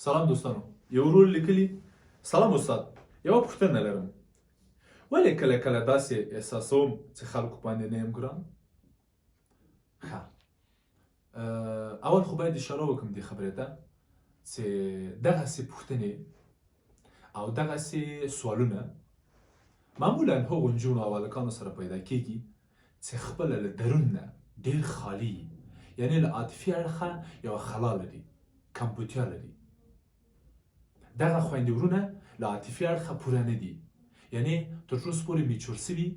سلام دوستانو یو ورور لیکلی سلام استاد یوه پوښتنه لرم ولې کله کله داسې احساسوم چې خلکو باندې نه یم ګران ښه اول خو باید اشاره وکړم دې خبرې ته چې دغسې پوښتنې او دغسې سوالونه معمولا هغو نجونو او هلکانو سره پیدا کېږي چې خپله له درون نه ډېر خالي یعنې له عاطفي اړخه یوه خلا لري کمبودیا لري دغه خویندې ورونه له عاطفي اړخه پوره نه دي یعنې تر اوسه پورې میچور سوي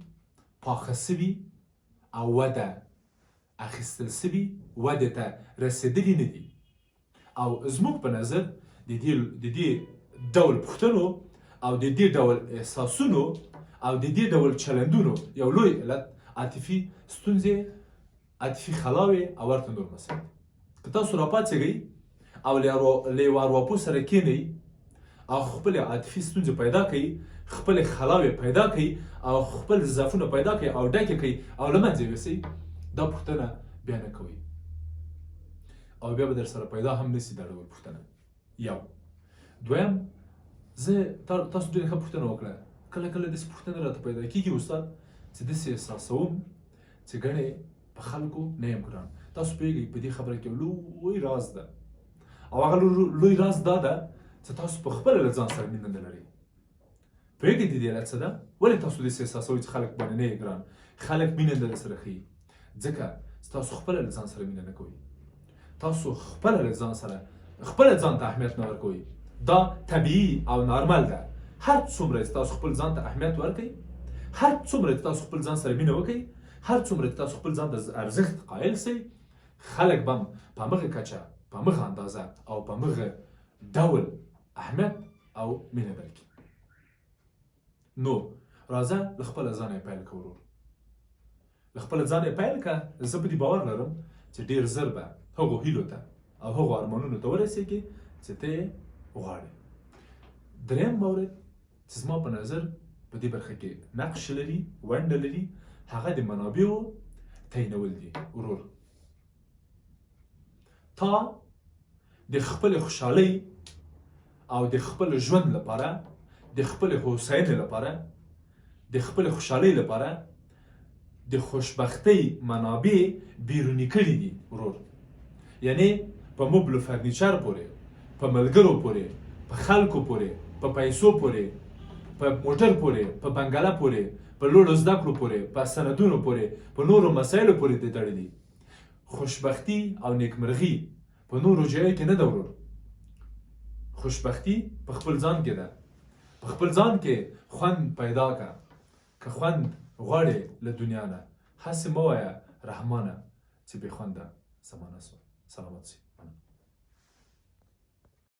پاخه سوي او وده اخیستل سوي ودې ته رسېدلي نه دي او زموږ په نظر د دې ډول پوښتنو او د دې ډول احساسونو او د دې ډول چلندونو یو لوی علت عاطفي ستونزې عاطفي خلاوې او ورته نور مسایل که تاسو راپاڅېږئ او له یوه ارواپوه سره کښېنئ او خپل عاطفي ستونزې پیدا کړئ خپل خلاوې پیدا کړئ او خپل ضعفونه پیدا کړئ او ډکې کړئ او له منځه یې یوسئ دا پوښتنه بیا نه کوئ او بیا به در سره پیدا هم نشي دا ډول پوښتنه یو دویم زه تاسو ډېره ښه پوښتنه وکړه کله کله داسې پوښتنه راته پیدا کېږي استاد چې داسې احساسوم چې ګڼې په خلکو نه یم ګران تاسو پوهېږئ په دې خبره کې لوی راز ده او هغه لوی راز دا ده چې تاسو په خپله له ځان سره مینه نه لرئ پوهېږئ د دې علت څه ده ولې تاسو داسې احساسوئ چې خلک باندې نه یې ګران خلک مینه در سره ښیي ځکه چې تاسو خپله له ځان سره مینه نه کوئ تاسو خپله له ځان سره خپله ځان ته اهمیت نه ورکوئ دا طبیعي او نارمل ده هر څومره چې تاسو خپل ځان ته اهمیت ورکوئ هر څومره چې تاسو خپل ځان سره مینه وکړئ هر څومره چې تاسو خپل ځان ته ارزښت قایل سئ خلک به هم په همغه کچه په همغه اندازه او په همغه ډول اهمیت او مینه درکړي نو راځه له خپله ځانه یې پیل کړه ورور له خپله ځانه یې پیل کړه زه په دې باور لرم چې ډېر ژر به هغو هیلو ته او هغو ارمانونو ته ورسېږي چې ته یې غواړې درېیم مورد چې زما په نظر په دې برخه کې نقش لري ونډه لري هغه د منابعو تعینول دي ورور تا د خپل خوشحالۍ او د خپل ژوند لپاره د خپل هوساینې لپاره د خپل خوشحالۍ لپاره د خوشبختۍ منابع بیروني کړي دي ورور یعنی په مبل فرنیچر پورې په ملګرو پورې په خلکو پورې په پیسو پورې په موټر پورې په بنګله پورې په لوړو زده کړو پورې په سندونو پورې په نورو مسایلو پورې دې تړلي خوشبختي او نیکمرغي په نورو ځایو کې نه ده ورور خوشبختي په خپل ځان کې ده په خپل ځان کې خوند پیدا کړه که خوند غواړې له دنیا نه هسې مه وایه رحمانه چې بې خونده زمانه سوه سلامت سي